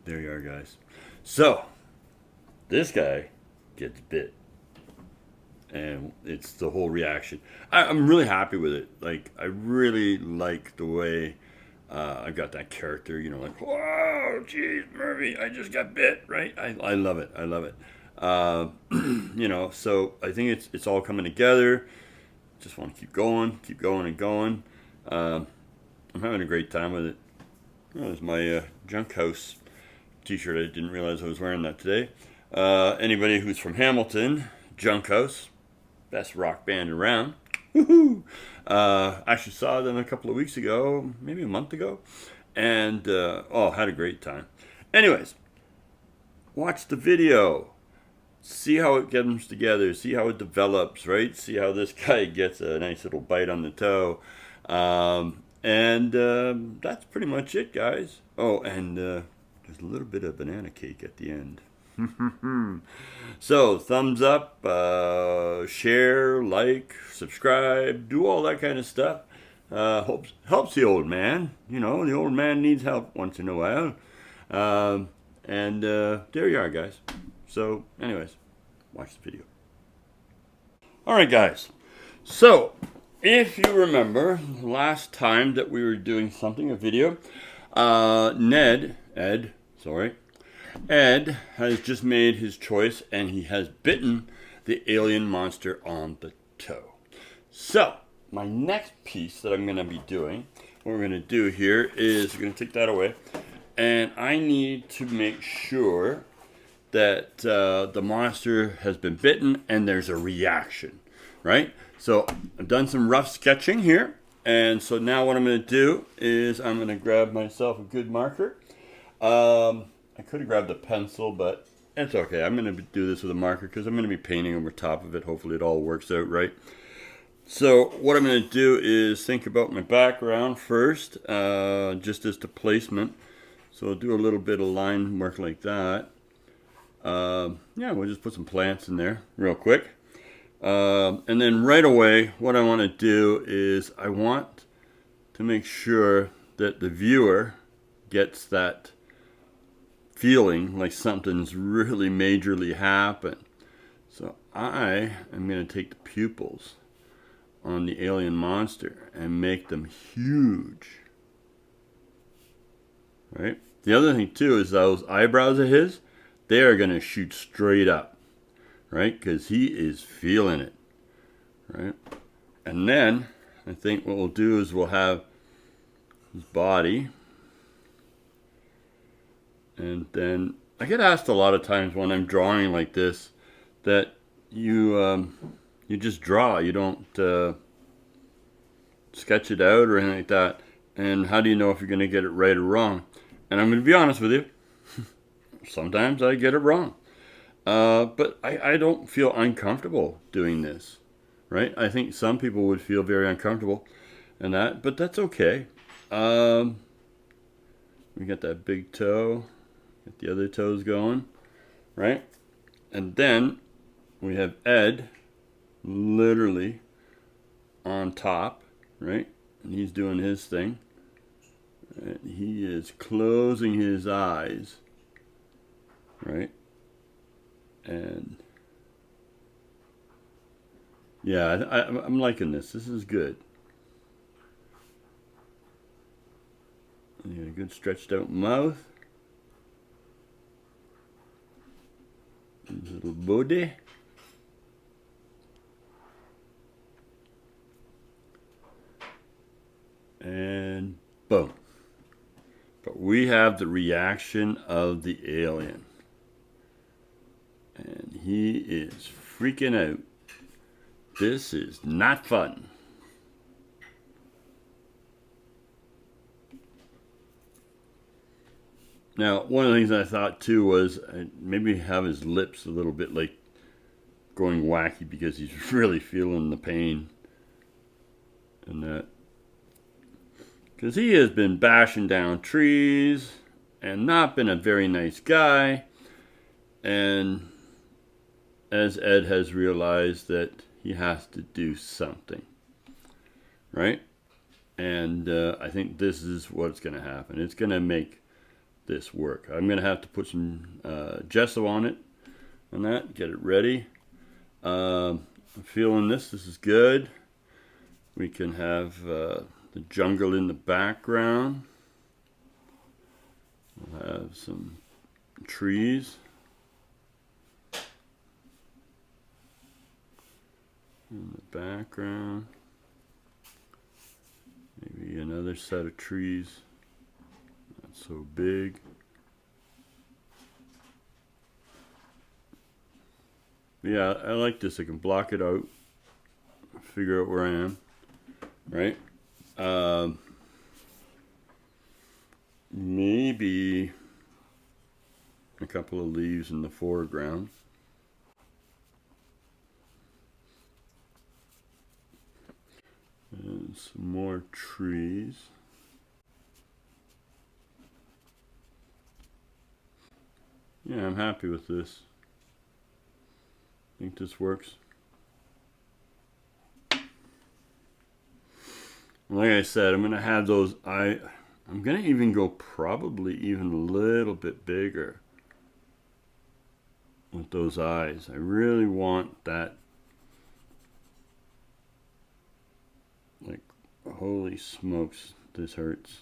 There you are, guys. So, this guy gets bit. And it's the whole reaction. I'm really happy with it. Like, I really like the way I got that character, you know, like, whoa, geez, Murphy, I just got bit, right? I love it. I love it. You know, so I think it's all coming together. Just want to keep going and going. I'm having a great time with it. Oh, there's my junk house t-shirt. I didn't realize I was wearing that today. Anybody who's from Hamilton, Junk House, best rock band around. Woohoo! Actually saw them a couple of weeks ago, maybe a month ago, and had a great time. Anyways, watch the video. See how it comes together. See how it develops, right? See how this guy gets a nice little bite on the toe. That's pretty much it, guys. Oh, and there's a little bit of banana cake at the end. So, thumbs up, share, like, subscribe, do all that kind of stuff. Helps the old man. You know, the old man needs help once in a while. There you are, guys. So, anyways, watch the video. Alright, guys. So, if you remember, last time that we were doing something, a video, Ed has just made his choice and he has bitten the alien monster on the toe. So, my next piece that I'm going to be doing, what we're going to do here is we're going to take that away. And I need to make sure that the monster has been bitten and there's a reaction, right? So, I've done some rough sketching here. And so now what I'm going to do is I'm going to grab myself a good marker. I could have grabbed a pencil, but it's okay. I'm going to do this with a marker because I'm going to be painting over top of it. Hopefully it all works out right. So what I'm going to do is think about my background first, just as the placement. So I'll do a little bit of line work like that. We'll just put some plants in there real quick. And then right away, what I want to do is I want to make sure that the viewer gets that feeling like something's really majorly happened. So I am going to take the pupils on the alien monster and make them huge. Right? The other thing too is those eyebrows of his, they are going to shoot straight up. Right? Because he is feeling it. Right? And then I think what we'll do is we'll have his body. And then I get asked a lot of times when I'm drawing like this that you just draw. You don't sketch it out or anything like that. And how do you know if you're going to get it right or wrong? And I'm going to be honest with you. Sometimes I get it wrong. But I don't feel uncomfortable doing this. Right? I think some people would feel very uncomfortable in that. But that's okay. We got that big toe. Get the other toes going, right? And then we have Ed literally on top, right? And he's doing his thing. And he is closing his eyes, right? And yeah, I'm liking this. This is good. And you got a good stretched out mouth. His little body. And boom. But we have the reaction of the alien. And he is freaking out. This is not fun. Now, one of the things I thought too was maybe have his lips a little bit like going wacky because he's really feeling the pain and that. Because he has been bashing down trees and not been a very nice guy. And as Ed has realized that he has to do something. Right? And I think this is what's going to happen. It's going to make this work. I'm going to have to put some gesso on it and that, get it ready. I'm feeling this is good. We can have the jungle in the background. We'll have some trees in the background. Maybe another set of trees, not so big. Yeah, I like this. I can block it out, figure out where I am, right? Maybe a couple of leaves in the foreground. And some more trees. Yeah, I'm happy with this. I think this works. Like I said, I'm gonna have those. I'm gonna even go probably even a little bit bigger with those eyes. I really want that. Like, holy smokes, this hurts.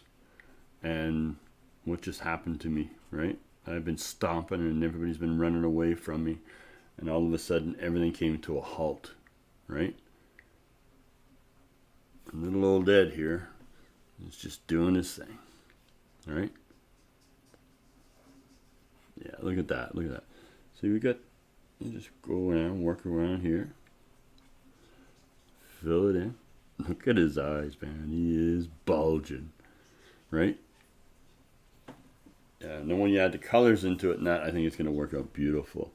And what just happened to me, right? I've been stomping and everybody's been running away from me. And all of a sudden, everything came to a halt, right? Little old Ed here is just doing his thing, all right? Yeah, look at that, look at that. See, we got, you just go around, work around here. Fill it in. Look at his eyes, man. He is bulging, right? Yeah, and then when you add the colors into it and that, I think it's going to work out beautiful.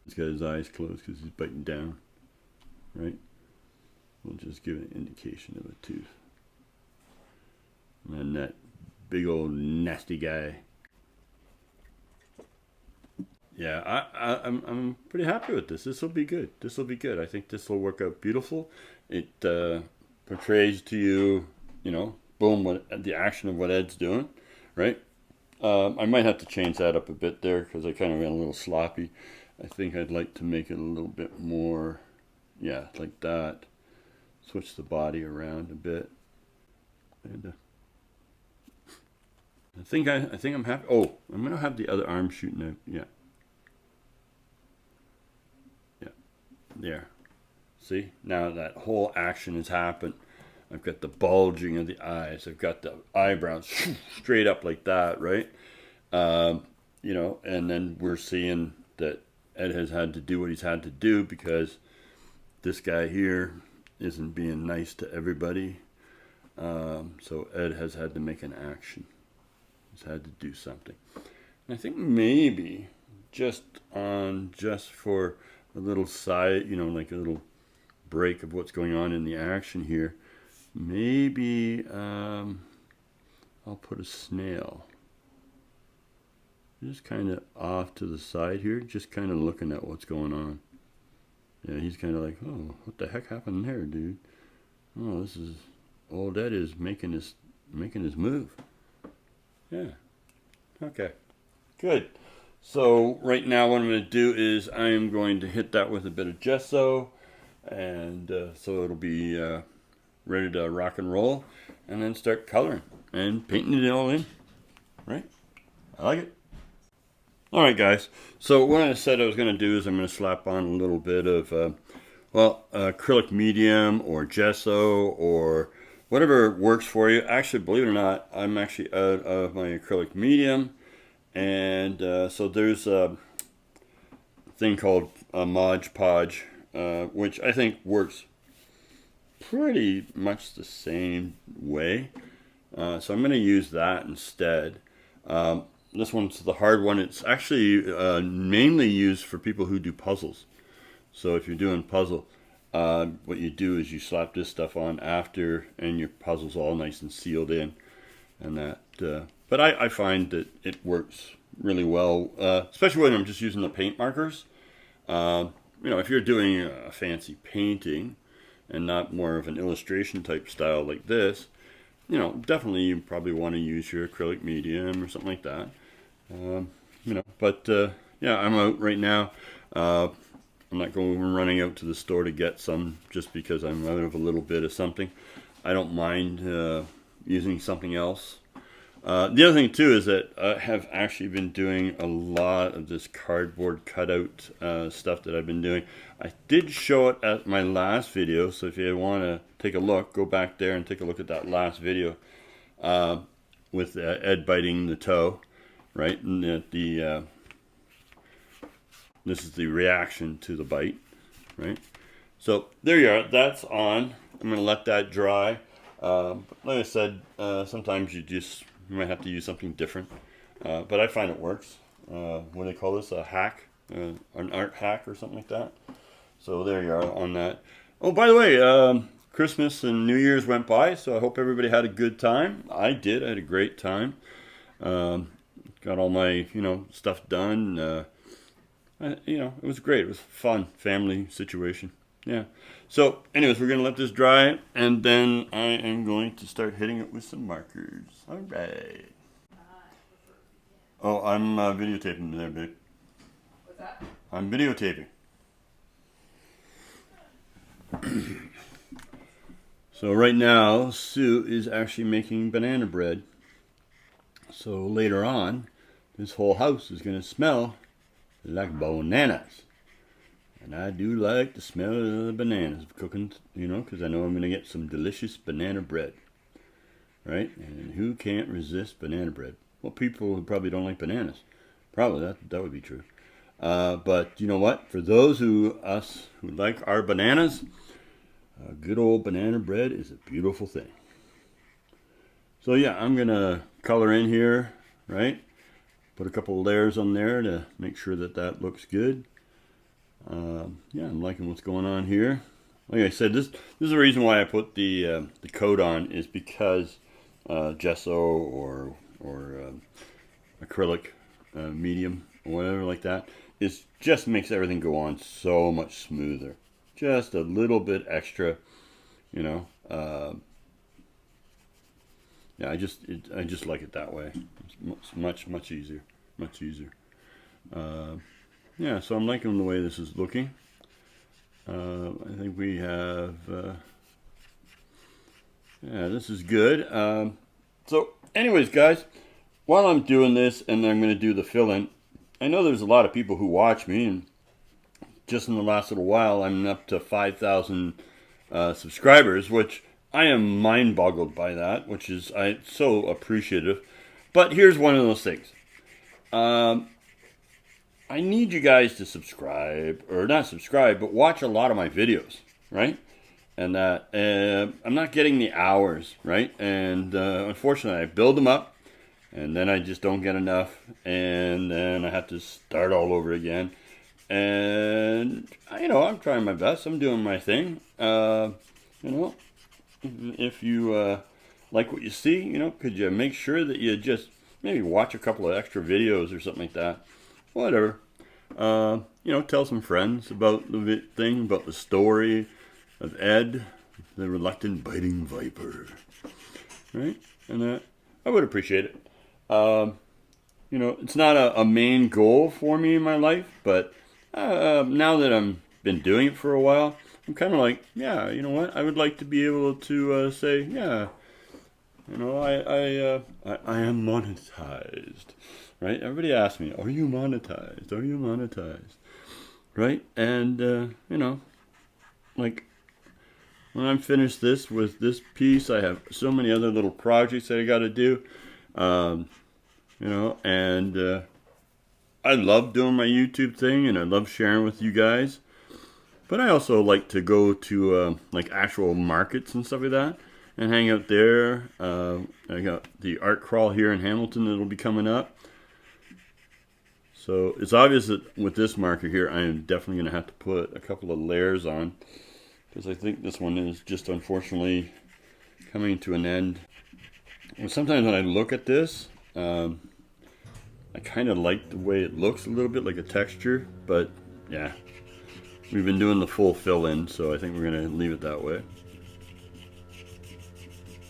He's got his eyes closed because he's biting down, right? We'll just give an indication of a tooth. And then that big old nasty guy. Yeah, I'm pretty happy with this. This will be good. This will be good. I think this will work out beautiful. It portrays to you, you know, boom, what the action of what Ed's doing, right? I might have to change that up a bit there because I kind of went a little sloppy. I think I'd like to make it a little bit more, yeah, like that. Switch the body around a bit. And I think I'm happy. Oh, I'm gonna have the other arm shooting out. Yeah. Yeah. There. See? Now that whole action has happened. I've got the bulging of the eyes. I've got the eyebrows straight up like that, right? You know, and then we're seeing that Ed has had to do what he's had to do because this guy here isn't being nice to everybody. So Ed has had to make an action. He's had to do something. And I think maybe just for a little side, you know, like a little break of what's going on in the action here, maybe I'll put a snail. Just kind of off to the side here, just kind of looking at what's going on. Yeah, he's kind of like, oh, what the heck happened there, dude? Oh, this is old Ed is making his move. Yeah. Okay. Good. So right now, what I'm going to do is I'm going to hit that with a bit of gesso, and so it'll be ready to rock and roll, and then start coloring and painting it all in. Right? I like it. All right, guys. So what I said I was going to do is I'm going to slap on a little bit of, acrylic medium or gesso or whatever works for you. Actually, believe it or not, I'm actually out of my acrylic medium. And so there's a thing called a Mod Podge, which I think works pretty much the same way. So I'm going to use that instead. This one's the hard one. It's actually mainly used for people who do puzzles. So if you're doing puzzle, what you do is you slap this stuff on after, and your puzzle's all nice and sealed in, and that. But I find that it works really well, especially when I'm just using the paint markers. You know, if you're doing a fancy painting, and not more of an illustration type style like this, you know, definitely you probably want to use your acrylic medium or something like that. You know, but yeah, I'm out right now. I'm not running out to the store to get some just because I'm out of a little bit of something. I don't mind using something else. The other thing too is that I have actually been doing a lot of this cardboard cutout stuff that I've been doing. I did show it at my last video, so if you want to take a look, go back there and take a look at that last video with Ed biting the toe, right? And this is the reaction to the bite, right? So there you are, that's on. I'm going to let that dry. But like I said, sometimes you might have to use something different. But I find it works. What do they call this? A hack? An art hack or something like that. So there you are on that. Oh, by the way, Christmas and New Year's went by, so I hope everybody had a good time. I did. I had a great time. Got all my, stuff done. It was great. It was fun. Family situation. Yeah. So, anyways, we're going to let this dry, and then I am going to start hitting it with some markers. All right. Oh, I'm videotaping there, babe. What's that? I'm videotaping. So right now, Sue is actually making banana bread. So later on, this whole house is going to smell like bananas. And I do like the smell of the bananas cooking, because I know I'm going to get some delicious banana bread. Right? And who can't resist banana bread? Well, people who probably don't like bananas. Probably that would be true. But you know what? For those who like our bananas, good old banana bread is a beautiful thing. So yeah, I'm going to color in here, right? Put a couple of layers on there to make sure that looks good. Yeah, I'm liking what's going on here. Like I said, this is the reason why I put the coat on, is because gesso or acrylic medium or whatever like that just makes everything go on so much smoother. Just a little bit extra, yeah. I just like it that way. It's much easier. Yeah, so I'm liking the way this is looking. I think we have, yeah, this is good. So anyways, guys, while I'm doing this and I'm going to do the fill-in, I know there's a lot of people who watch me, and just in the last little while, I'm up to 5,000 subscribers, which I am mind-boggled by that, which is so appreciative. But here's one of those things. I need you guys to subscribe, or not subscribe, but watch a lot of my videos, right? And that I'm not getting the hours, right? And unfortunately, I build them up, and then I just don't get enough, and then I have to start all over again. And I'm trying my best. I'm doing my thing. If you like what you see, could you make sure that you just maybe watch a couple of extra videos or something like that? Whatever. Tell some friends about the thing, about the story of Ed, the reluctant biting viper. Right? And I would appreciate it. It's not a main goal for me in my life, but now that I've been doing it for a while, I'm kind of like, yeah, you know what? I would like to be able to say, yeah, I am monetized. Right? Everybody asks me, are you monetized? Are you monetized? Right? And, like, when I'm finished with this piece, I have so many other little projects that I got to do. And I love doing my YouTube thing, and I love sharing with you guys. But I also like to go to, like, actual markets and stuff like that, and hang out there. I got the art crawl here in Hamilton that'll be coming up. So it's obvious that with this marker here, I am definitely going to have to put a couple of layers on, because I think this one is just unfortunately coming to an end. And sometimes when I look at this, I kind of like the way it looks, a little bit like a texture, but yeah, we've been doing the full fill-in, so I think we're going to leave it that way.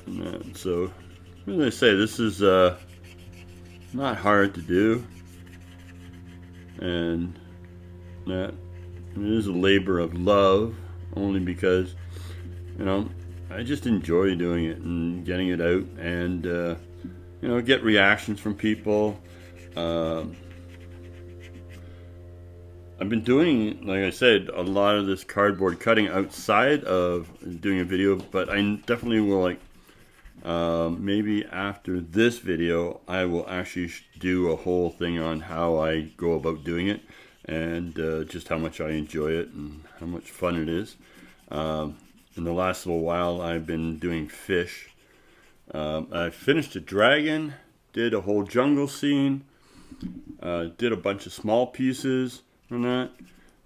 And so, as I say, this is not hard to do, and that it is a labor of love, only because, you know, I just enjoy doing it and getting it out, and you know, get reactions from people. I've been doing, like I said, a lot of this cardboard cutting outside of doing a video, but I definitely will, like, maybe after this video, I will actually do a whole thing on how I go about doing it, and just how much I enjoy it and how much fun it is. In the last little while, I've been doing fish. I finished a dragon, did a whole jungle scene, did a bunch of small pieces and that,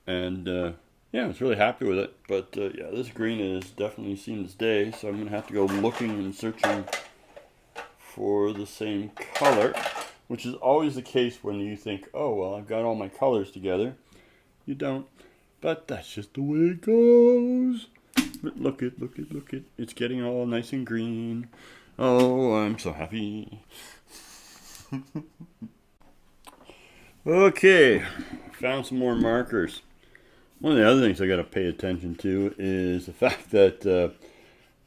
and yeah, I was really happy with it. But yeah, this green has definitely seen its day, so I'm gonna have to go looking and searching for the same color, which is always the case when you think, oh well, I've got all my colors together. You don't, but that's just the way it goes. But look it, it's getting all nice and green. Oh, I'm so happy. Okay, found some more markers. One of the other things I got to pay attention to is the fact that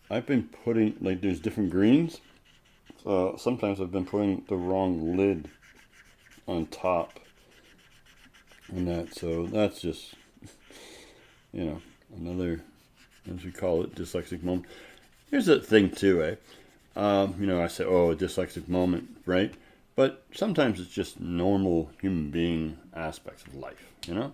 I've been putting, like, there's different greens. So sometimes I've been putting the wrong lid on top and that, so that's just, you know, another, as we call it, dyslexic moment. Here's the thing too, you know, I say, oh, a dyslexic moment, right? But sometimes it's just normal human being aspects of life, you know?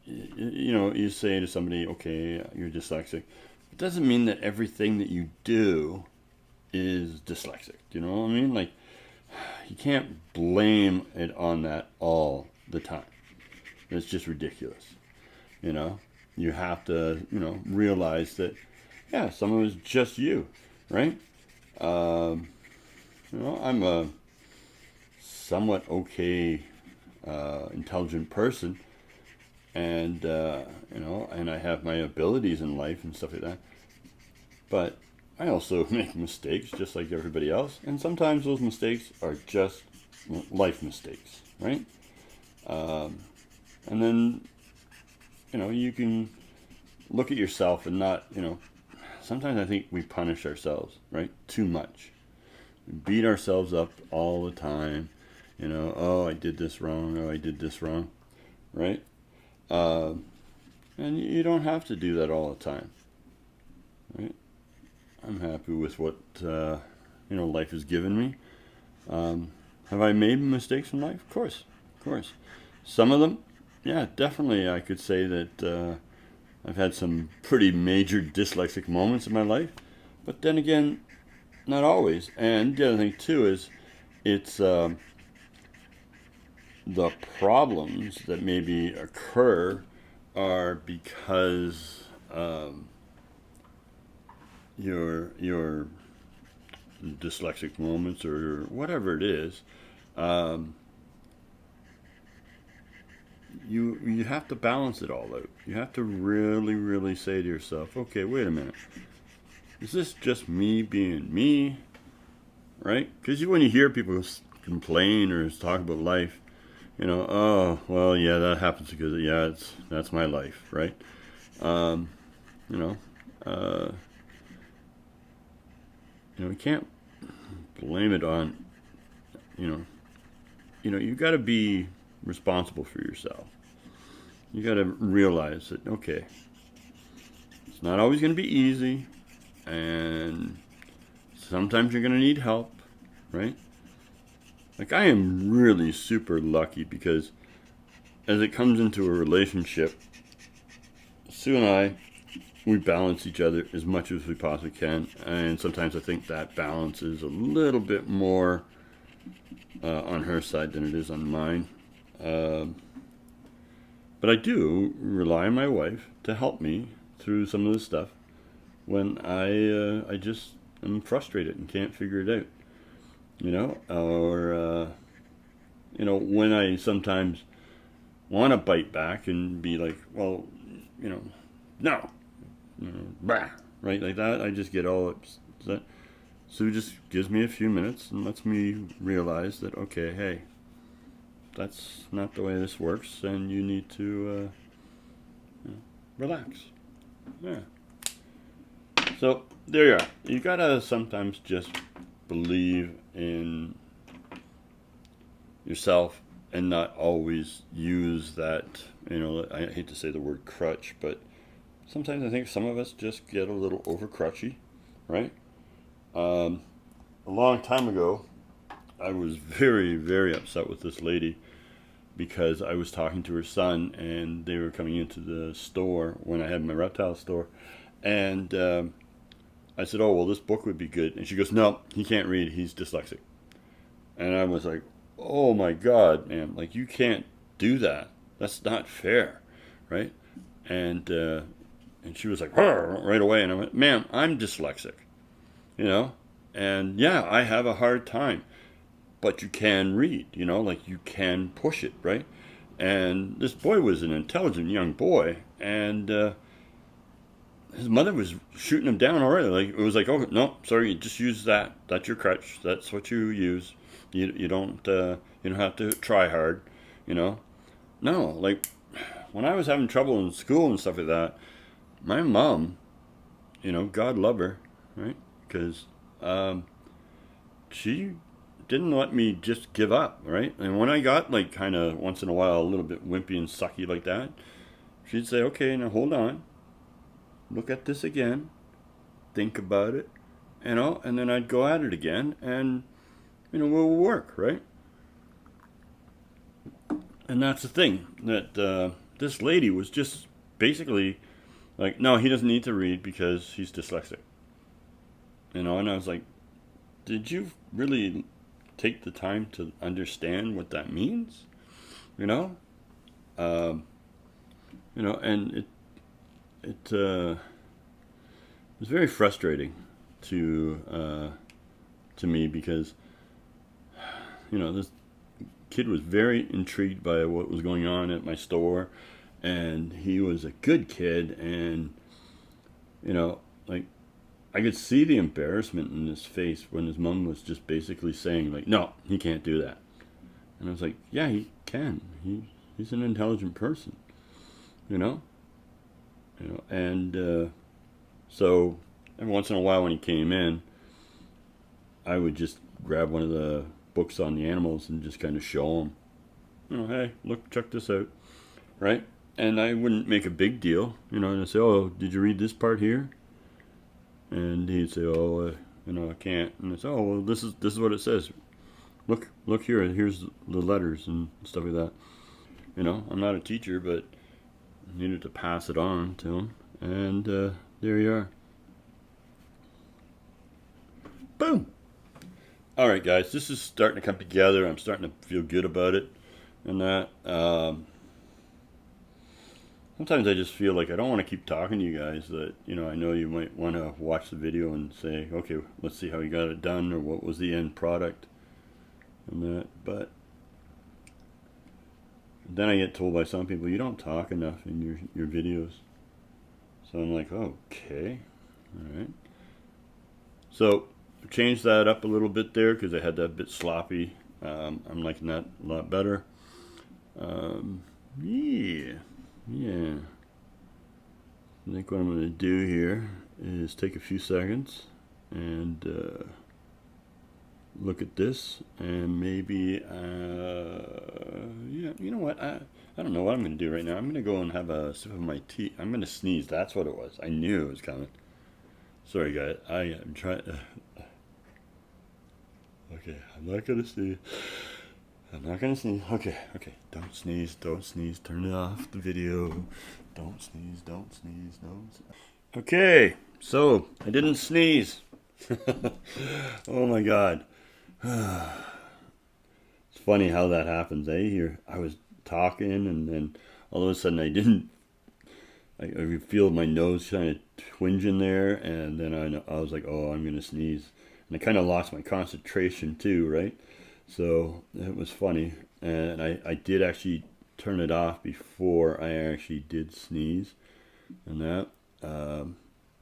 You know, you say to somebody, okay, you're dyslexic. It doesn't mean that everything that you do is dyslexic. Do you know what I mean? Like, you can't blame it on that all the time. It's just ridiculous. You know, you have to, you know, realize that, yeah, some of it's just you, right? You know, I'm a somewhat okay, intelligent person, and you know, and I have my abilities in life and stuff like that. But I also make mistakes just like everybody else, and sometimes those mistakes are just life mistakes, right? And then, you know, you can look at yourself and not, you know, sometimes I think we punish ourselves, right? Too much. We beat ourselves up all the time, you know, oh, I did this wrong, oh, I did this wrong, right? And you don't have to do that all the time, right? I'm happy with what, you know, life has given me. Have I made mistakes in life? Of course, of course. Some of them, yeah, definitely I could say that I've had some pretty major dyslexic moments in my life, but then again, not always. And the other thing too is, it's the problems that maybe occur are because your dyslexic moments or whatever it is, you have to balance it all out. You have to really say to yourself, okay, wait a minute. Is this just me being me? Right? Because when you hear people complain or talk about life, you know, oh, well, yeah, that happens because, yeah, that's my life, right? You know, you can't blame it on, you know, you got to be responsible for yourself. You got to realize that, okay, it's not always going to be easy, and sometimes you're going to need help, right? Like, I am really super lucky because as it comes into a relationship, Sue and I, we balance each other as much as we possibly can, and sometimes I think that balance is a little bit more on her side than it is on mine. But I do rely on my wife to help me through some of this stuff when I just am frustrated and can't figure it out, you know, or you know, when I sometimes want to bite back and be like, well, no, bah, right, like that. I just get all upset. Sue just gives me a few minutes and lets me realize that, okay, hey, that's not the way this works, and you need to relax. Yeah. So there you are. You gotta sometimes just believe in yourself and not always use that. I hate to say the word crutch, but sometimes I think some of us just get a little over crutchy, right? A long time ago, I was very, very upset with this lady because I was talking to her son, and they were coming into the store when I had my reptile store, and I said, oh, well, this book would be good. And she goes, no, he can't read. He's dyslexic. And I was like, oh, my God, man. Like, you can't do that. That's not fair, right? And she was like, right away. And I went, ma'am, I'm dyslexic, And, yeah, I have a hard time. But you can read, like you can push it, right? And this boy was an intelligent young boy. And his mother was shooting him down already. Like, it was like, oh no, sorry, you just use that. That's your crutch. That's what you use. You don't have to try hard. No, like when I was having trouble in school and stuff like that, my mom, God love her, right? Because she didn't let me just give up, right? And when I got like kind of once in a while a little bit wimpy and sucky like that, she'd say, okay, now hold on. Look at this again, think about it, and then I'd go at it again, and, we'll work, right? And that's the thing, that this lady was just basically like, no, he doesn't need to read because he's dyslexic. And I was like, did you really take the time to understand what that means? And it was very frustrating to me because this kid was very intrigued by what was going on at my store, and he was a good kid, and like I could see the embarrassment in his face when his mom was just basically saying like, no, he can't do that. And I was like, yeah, he can. He's an intelligent person, and so every once in a while when he came in, I would just grab one of the books on the animals and just kind of show him, hey, look, check this out, right? And I wouldn't make a big deal, and I'd say, oh, did you read this part here? And he'd say, oh, I can't. And I say, oh, well, this is what it says. Look here, here's the letters and stuff like that. I'm not a teacher, but I needed to pass it on to him. And there you are. Boom! Alright, guys, this is starting to come together. I'm starting to feel good about it. And that, sometimes I just feel like I don't want to keep talking to you guys, that, I know you might want to watch the video and say, okay, let's see how you got it done, or what was the end product, and that, but then I get told by some people, you don't talk enough in your videos. So I'm like, okay, alright. So, changed that up a little bit there, because I had that a bit sloppy. I'm liking that a lot better. Yeah. I think what I'm going to do here is take a few seconds and look at this, and maybe yeah, you know what, I don't know what I'm going to do right now. I'm going to go and have a sip of my tea. I'm going to sneeze. That's what it was. I knew it was coming. Sorry guys, I am trying okay, I'm not going to sneeze. Okay, don't sneeze, turn it off the video. Don't sneeze. Okay, so I didn't sneeze. Oh my God. It's funny how that happens, eh? I was talking, and then all of a sudden I feel my nose kind of twinging there, and then I was like, oh, I'm gonna sneeze. And I kind of lost my concentration too, right? So it was funny, and I did actually turn it off before I actually did sneeze. And that,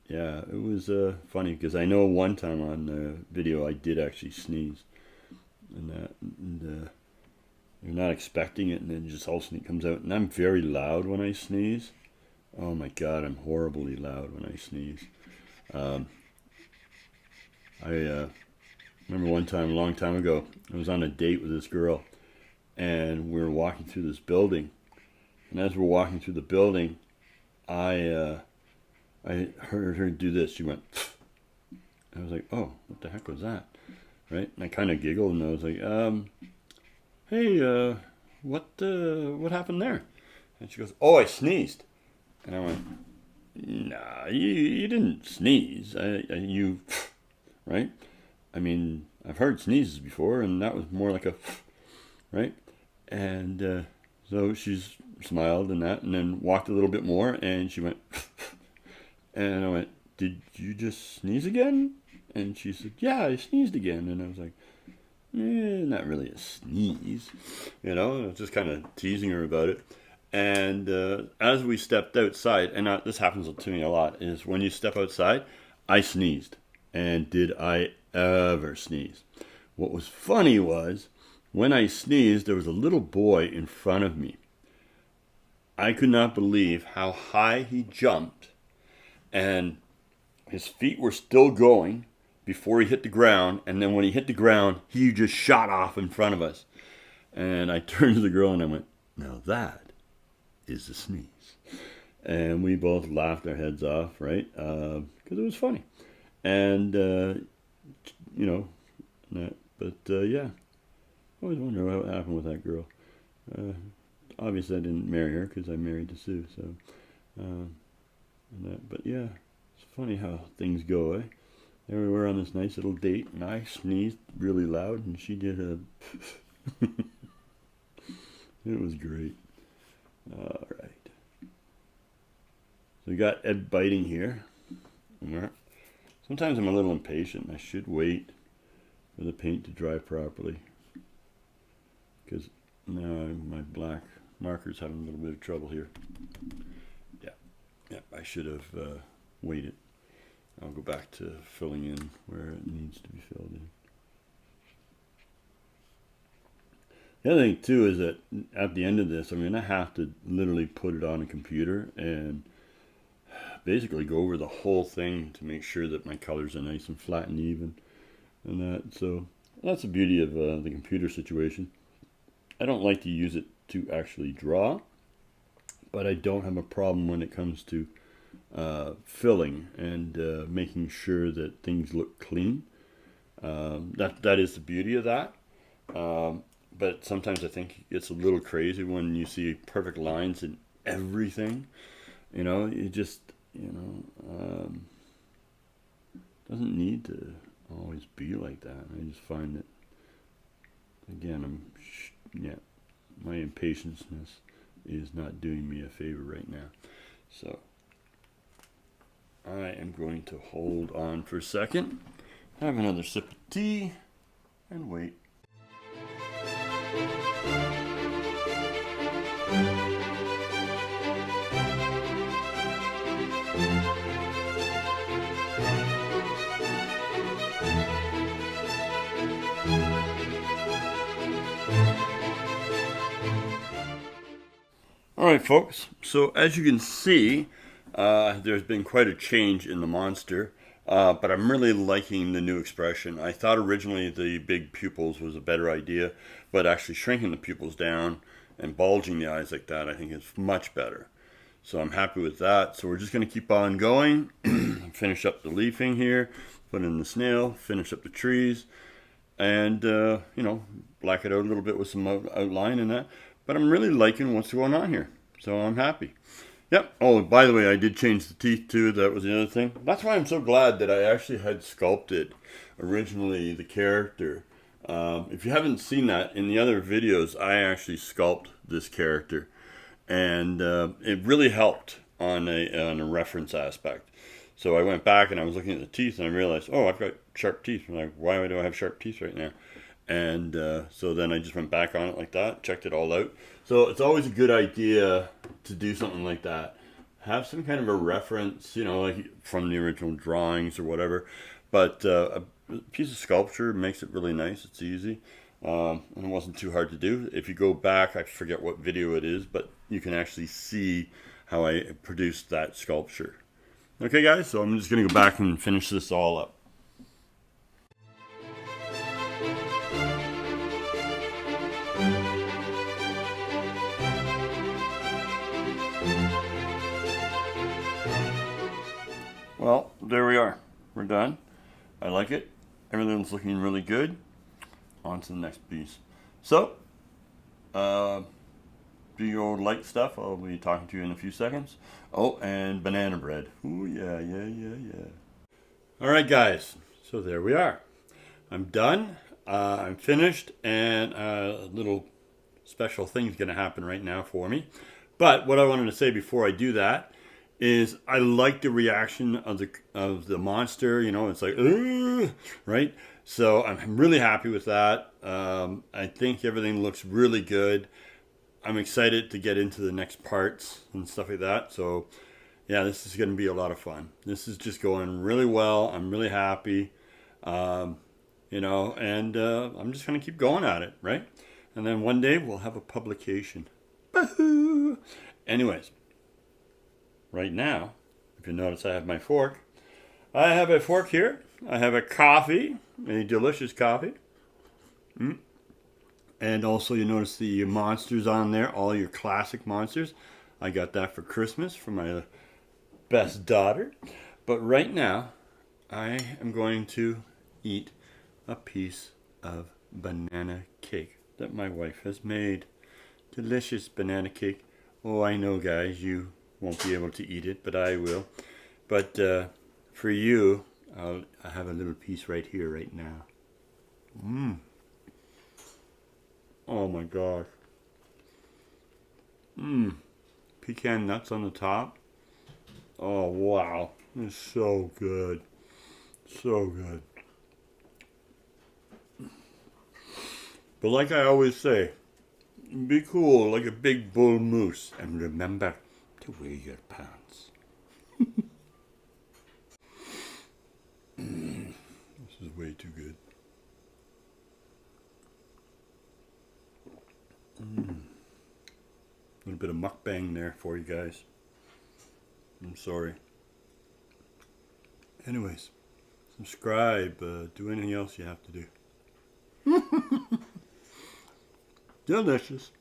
yeah, it was funny because I know one time on the video I did actually sneeze. And that, and you're not expecting it, and then just all of a sudden it comes out. And I'm very loud when I sneeze. Oh my God, I'm horribly loud when I sneeze. I remember one time, a long time ago, I was on a date with this girl, and we were walking through this building. And as we're walking through the building, I heard her do this. She went, I was like, oh, what the heck was that? Right? And I kind of giggled, and I was like, hey, what happened there? And she goes, oh, I sneezed. And I went, nah, you didn't sneeze. You, right? I mean, I've heard sneezes before, and that was more like a, right? And so she smiled and that, and then walked a little bit more, and she went, and I went, did you just sneeze again? And she said, yeah, I sneezed again. And I was like, not really a sneeze, I was just kind of teasing her about it. And as we stepped outside, and this happens to me a lot, is when you step outside, I sneezed. And did I ever sneeze? What was funny was, when I sneezed, there was a little boy in front of me. I could not believe how high he jumped, and his feet were still going before he hit the ground, and then when he hit the ground, he just shot off in front of us. And I turned to the girl and I went, now that is a sneeze. And we both laughed our heads off, right? Because it was funny. And, yeah. I always wonder what happened with that girl. Obviously, I didn't marry her because I married to Sue. So, but yeah, it's funny how things go, eh? There we were on this nice little date, and I sneezed really loud, and she did a... It was great. All right. So we got Ed biting here. Sometimes I'm a little impatient. I should wait for the paint to dry properly, because now my black marker's having a little bit of trouble here. Yeah, I should have waited. I'll go back to filling in where it needs to be filled in. The other thing too is that at the end of this, I'm going to have to literally put it on a computer and basically go over the whole thing to make sure that my colors are nice and flat and even and that. So that's the beauty of the computer situation. I don't like to use it to actually draw, but I don't have a problem when it comes to filling and making sure that things look clean. That is the beauty of that. But sometimes I think it's a little crazy when you see perfect lines in everything. It just, doesn't need to always be like that. I just find that, again, my impatientness is not doing me a favor right now. So I am going to hold on for a second, have another sip of tea, and wait. All right, folks, so as you can see, there's been quite a change in the monster, but I'm really liking the new expression. I thought originally the big pupils was a better idea, but actually shrinking the pupils down and bulging the eyes like that, I think is much better. So I'm happy with that. So we're just going to keep on going, finish up the leafing here, put in the snail, finish up the trees, and, black it out a little bit with some outline and that. But I'm really liking what's going on here. So I'm happy. Yep. Oh, by the way, I did change the teeth too. That was the other thing. That's why I'm so glad that I actually had sculpted originally the character. If you haven't seen that, in the other videos, I actually sculpt this character. And it really helped on a reference aspect. So I went back and I was looking at the teeth and I realized, oh, I've got sharp teeth. I'm like, why do I have sharp teeth right now? And so then I just went back on it like that, checked it all out. So it's always a good idea to do something like that. Have some kind of a reference, you know, like from the original drawings or whatever. But a piece of sculpture makes it really nice. It's easy. And it wasn't too hard to do. If you go back, I forget what video it is, but you can actually see how I produced that sculpture. Okay, guys, so I'm just going to go back and finish this all up. Well, there we are. We're done. I like it. Everything's looking really good. On to the next piece. So, do your like stuff. I'll be talking to you in a few seconds. Oh, and banana bread. Ooh, yeah. All right, guys. So there we are. I'm done. I'm finished, and a little special thing's going to happen right now for me. But what I wanted to say before I do that is I like the reaction of the monster. You know, it's like, right? So I'm really happy with that. I think everything looks really good. I'm excited to get into the next parts and stuff like that. So yeah, this is going to be a lot of fun. This is just going really well. I'm really happy. You know, and I'm just going to keep going at it, right? And then one day we'll have a publication. Bahoo! Anyways. Right now, if you notice, I have my fork. I have a fork here. I have a coffee, a delicious coffee. And also you notice the monsters on there, all your classic monsters. I got that for Christmas from my best daughter. But right now, I am going to eat a piece of banana cake that my wife has made. Delicious banana cake. Oh, I know, guys, you won't be able to eat it, but I will. But for you, I have a little piece right here, right now. Oh my gosh. Pecan nuts on the top. Oh wow, it's so good, so good. But like I always say, be cool like a big bull moose, and remember to wear your pants. This is way too good. A little bit of mukbang there for you guys. I'm sorry. Anyways, subscribe, do anything else you have to do. Delicious.